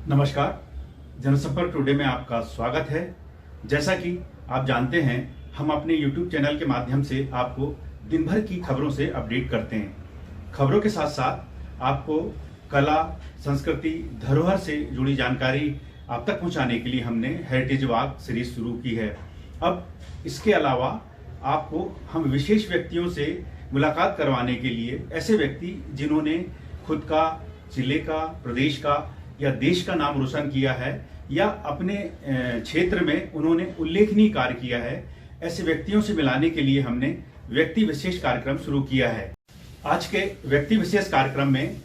नमस्कार। जनसंपर्क टुडे में आपका स्वागत है। जैसा कि आप जानते हैं, हम अपने YouTube चैनल के माध्यम से आपको दिन भर की खबरों से अपडेट करते हैं। खबरों के साथ साथ आपको कला, संस्कृति, धरोहर से जुड़ी जानकारी आप तक पहुंचाने के लिए हमने हेरिटेज वॉक सीरीज शुरू की है। अब इसके अलावा आपको हम विशेष व्यक्तियों से मुलाकात करवाने के लिए, ऐसे व्यक्ति जिन्होंने खुद का, जिले का, प्रदेश का या देश का नाम रोशन किया है या अपने क्षेत्र में उन्होंने उल्लेखनीय कार्य किया है, ऐसे व्यक्तियों से मिलाने के लिए हमने व्यक्ति विशेष कार्यक्रम शुरू किया है। आज के व्यक्ति विशेष कार्यक्रम में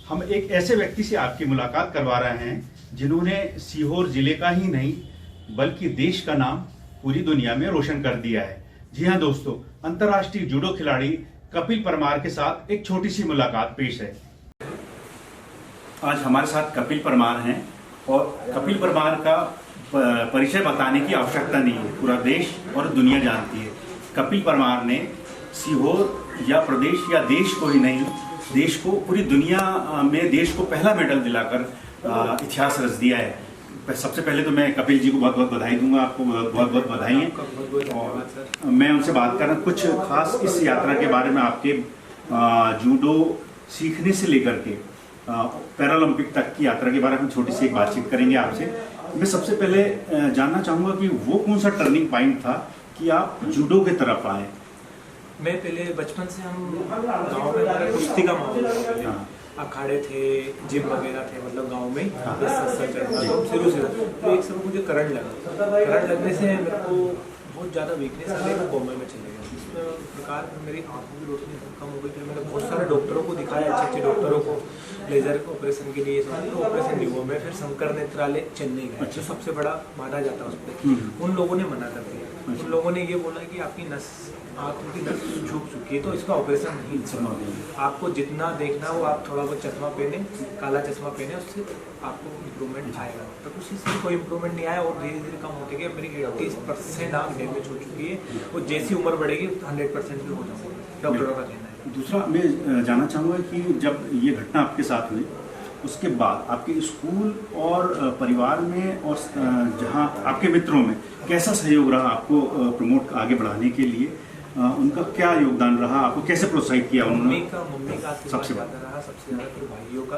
हम एक ऐसे व्यक्ति से आपकी मुलाकात करवा रहे हैं जिन्होंने सीहोर जिले का ही नहीं बल्कि देश का नाम पूरी दुनिया में रोशन कर दिया है। जी हाँ दोस्तों, अंतर्राष्ट्रीय जूडो खिलाड़ी कपिल परमार के साथ एक छोटी सी मुलाकात पेश है। आज हमारे साथ कपिल परमार हैं और कपिल परमार का परिचय बताने की आवश्यकता नहीं है, पूरा देश और दुनिया जानती है। कपिल परमार ने सीहोर या प्रदेश या देश को ही नहीं, देश को, पूरी दुनिया में देश को पहला मेडल दिलाकर इतिहास रच दिया है। सबसे पहले तो मैं कपिल जी को बहुत बहुत बधाई दूंगा, आपको बहुत बहुत बधाई है। और मैं उनसे बात कर रहा हूँ कुछ खास इस यात्रा के बारे में, आपके जूडो सीखने से लेकर के पैरालंपिक तक की यात्रा के बारे में छोटी सी एक बातचीत करेंगे आपसे। मैं सबसे पहले जानना चाहूंगा कि वो कौन सा टर्निंग पॉइंट था कि आप जूडो की तरफ आए। मैं पहले बचपन से हम गांव में हमारा कुश्ती का माहौल था, अखाड़े थे, जिम वगैरह थे, मतलब गांव में शुरू से। तो एक समय मुझे करंट लगने से मेरे को बहुत ज़्यादा वीकनेस आ गई, मैं कोमा में चले गया। इसमें प्रकार मेरी आंखों की रोशनी कम हो गई। फिर मैंने बहुत सारे डॉक्टरों को दिखाया, अच्छे डॉक्टरों को, लेजर ऑपरेशन के लिए ऑपरेशन नहीं हुआ। मैं फिर शंकर नेत्रालय चेन्नई गया, जो सबसे बड़ा माना जाता है उस पर। उन लोगों ने मना कर दिया। उन लोगों ने ये बोला कि आपकी नस, आँखों की नस झुक चुकी है, तो इसका ऑपरेशन नहीं होगा। आपको जितना देखना हो आप थोड़ा बहुत चश्मा पहने, काला चश्मा पहने, उससे आपको इम्प्रूवमेंट आएगा। तो उसी से कोई इम्प्रूवमेंट नहीं आया और धीरे धीरे कम होते गए। मेरी 80% आँख डैमेज हो चुकी है और जैसी उम्र बढ़ेगी 100% भी हो जाएगा, डॉक्टरों का कहना है। दूसरा मैं जानना चाहूँगा कि जब ये घटना आपके साथ हुई, उसके बाद आपके स्कूल और परिवार में और जहाँ आपके मित्रों में कैसा सहयोग रहा आपको प्रमोट आगे बढ़ाने के लिए? उनका क्या योगदान रहा? आपको कैसे प्रोत्साहित किया उन्होंने? मम्मी का सबसे ज़्यादा रहा, सबसे ज़्यादा फिर भाइयों का।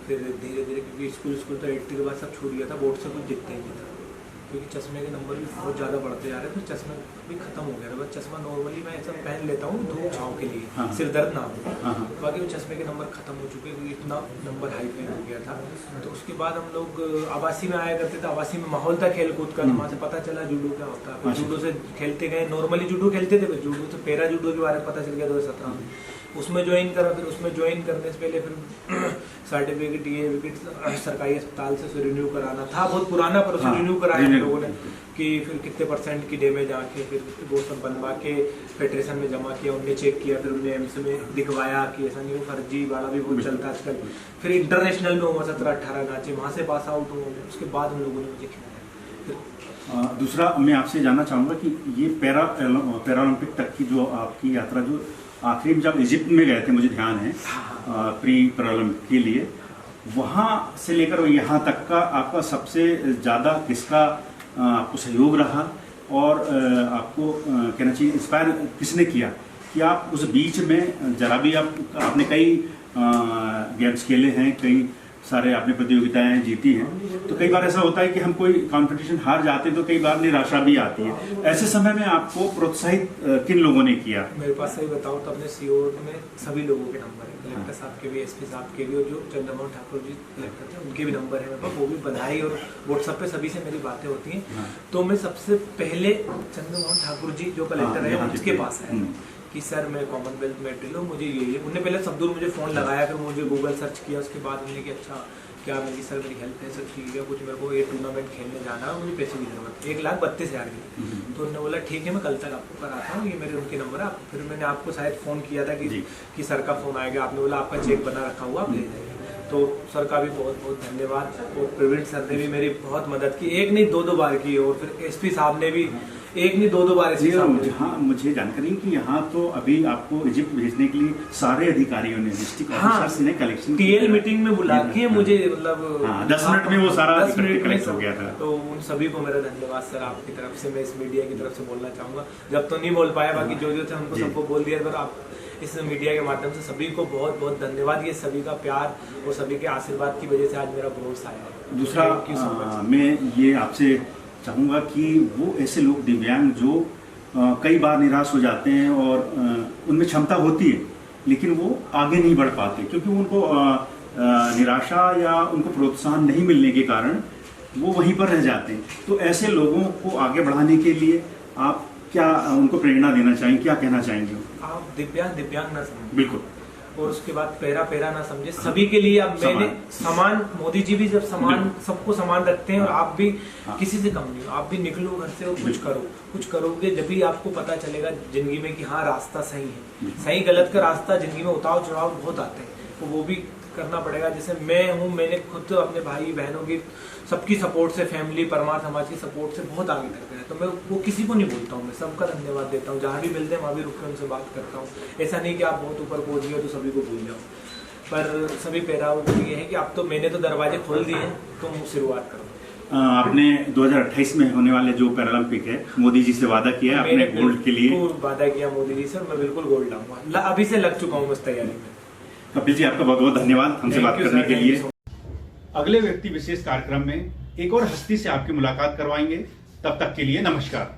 फिर धीरे धीरे, क्योंकि स्कूल तो 80 के बाद सब छूट गया था, बोर्ड से कुछ दिखता ही नहीं था, क्योंकि चश्मे के नंबर भी बहुत ज़्यादा बढ़ते जा रहे थे। चश्मे भी खत्म हो गया था। बस चश्मा नॉर्मली मैं ऐसा पहन लेता हूँ धूप छाँव के लिए, सिर दर्द ना हो। बाकी वो चश्मे के नंबर खत्म हो चुके, क्योंकि इतना नंबर हाई पे हो गया था। तो उसके बाद हम लोग आवासी में आया करते थे। आवासी में माहौल था खेल कूद का, वहाँ से पता चला जूडो क्या होता है। जूडो से खेलते गए, नॉर्मली जूडो खेलते थे, जूडो से पैरा जूडो के बारे में पता चल गया 2017 में। उसमें ज्वाइन करा। फिर उसमें ज्वाइन करने से पहले फिर सर्टिफिकेट, ये विकेट सरकारी अस्पताल से रिन्यू कराना था, बहुत पुराना, पर उसे रिन्यू कराया हम लोगों ने कि फिर कितने % की डैमेज आके फिर वो सब बनवा के फेडरेशन में जमा किया। उनने चेक किया, फिर उन्हें एम्स में दिखवाया कि ऐसा नहीं हो, फर्जी वाला भी बहुत चलता है आजकल। फिर इंटरनेशनल में हुआ 17-18 नाचे, वहाँ से पास आउट हुआ। उसके बाद उन लोगों ने मुझे खिलाया। दूसरा मैं आपसे जानना चाहूँगा कि ये पैरालंपिक तक की जो आपकी यात्रा, जो आखिरी में जब इजिप्ट में गए थे, मुझे ध्यान है, प्री पैरालंपिक के लिए, वहाँ से लेकर यहाँ तक का आपका सबसे ज़्यादा किसका आपको सहयोग रहा और आपको कहना चाहिए इंस्पायर किसने किया कि आप उस बीच में जरा भी आपने कई गेम्स खेले हैं, कई सारे आपने प्रतियोगिताएं जीती हैं, तो कई बार ऐसा होता है कि हम कोई कंपटीशन हार जाते हैं तो कई बार निराशा भी आती है। ऐसे समय में आपको प्रोत्साहित किन लोगों ने किया? मेरे पास सही बताऊं तो अपने सीओ में सभी लोगों के नंबर है, कलेक्टर साहब के भी, एसपी साहब के भी, और जो चंद्रमोहन ठाकुर जी कलेक्टर थे उनके भी नंबर है मेरे पास। वो भी बधाई और व्हाट्सएप पे सभी से मेरी बातें होती हैं। तो मैं सबसे पहले चंद्रमोहन ठाकुर जी जो कलेक्टर है उसके पास है कि सर मैं कॉमनवेल्थ मेडल हूँ, मुझे ये उन्होंने पहले सब दूर मुझे फ़ोन लगाया, फिर मुझे गूगल सर्च किया। उसके बाद उन्होंने कि अच्छा क्या मेरी सर मेरी हेल्प है, सर ठीक है, कुछ मेरे को ये टूर्नामेंट खेलने जाना है, मुझे पैसे की जरूरत है, 1,32,000 की। तो उन्होंने बोला ठीक है मैं कल तक आपको कराता हूँ, ये मेरे उनके नंबर है। फिर मैंने आपको शायद फ़ोन किया था कि सर का फ़ोन आएगा, आपने बोला आपका चेक बना रखा हुआ आप ले जाइए। तो सर का भी बहुत बहुत धन्यवाद। और प्रवीण सर ने भी मेरी बहुत मदद की, एक नहीं दो बार की। और फिर एसपी साहब ने भी एक नहीं दो बार एसपी साहब ने। हाँ, मुझे जानकारी है कि यहाँ तो अभी आपको इजिप्ट भेजने के लिए सारे अधिकारियों ने, डिस्ट्रिक्ट ऑफिसर्स ने कलेक्शन टीएल मीटिंग में बुला के मुझे मतलब 10 मिनट में वो सारा 10 मिनट कलेक्ट हो गया था। तो उन सभी को मेरा धन्यवाद सर, आपकी तरफ से। मैं इस मीडिया की तरफ से बोलना चाहूंगा, जब तो नहीं बोल पाया, बाकी जो थे उनको सबको बोल दिया, पर आप इस मीडिया के माध्यम से सभी को बहुत बहुत धन्यवाद। ये सभी का प्यार और सभी के आशीर्वाद की वजह से आज मेरा भरोसा आया है। दूसरा मैं ये आपसे चाहूँगा कि वो ऐसे लोग दिव्यांग जो कई बार निराश हो जाते हैं और उनमें क्षमता होती है लेकिन वो आगे नहीं बढ़ पाते क्योंकि उनको निराशा या उनको प्रोत्साहन नहीं मिलने के कारण वो वहीं पर रह जाते हैं। तो ऐसे लोगों को आगे बढ़ाने के लिए आप क्या उनको प्रेरणा देना चाहेंगे, क्या कहना चाहेंगे? आप दिव्यांग ना समझें, बिल्कुल, और उसके बाद पैरा ना समझे, सभी के लिए। अब मैंने समान, मोदी जी भी जब समान सबको समान रखते हैं, और आप भी किसी से कम नहीं हो। आप भी निकलो घर से और कुछ करोगे, जब भी आपको पता चलेगा जिंदगी में कि हाँ रास्ता सही है। सही गलत का रास्ता जिंदगी में उतार चढ़ाव बहुत आते हैं, तो वो भी करना पड़ेगा। जैसे मैं हूँ, मैंने खुद अपने भाई बहनों की सबकी सपोर्ट से, फैमिली परमार समाज की सपोर्ट से बहुत आगे तक गए। तो मैं वो किसी को नहीं बोलता हूँ, मैं सबका धन्यवाद देता हूँ। जहाँ भी मिलते हैं वहाँ भी रुक कर उनसे बात करता हूँ। ऐसा नहीं कि आप बहुत ऊपर पहुँच गए तो सभी को भूल जाओ, पर सभी पैराओं को ये है कि अब तो मैंने तो दरवाजे खोल दिए हैं, तो शुरुआत करो। आपने 2028 में होने वाले जो पैरालंपिक है, मोदी जी से वादा किया है अपने गोल्ड के लिए? वादा किया मोदी जी से, मैं बिल्कुल गोल्ड लाऊंगा। अभी से लग चुका हूँ उस तैयारी में। कपिल जी, आपका बहुत बहुत धन्यवाद हमसे बात करने के लिए। अगले व्यक्ति विशेष कार्यक्रम में एक और हस्ती से आपकी मुलाकात करवाएंगे। तब तक के लिए नमस्कार।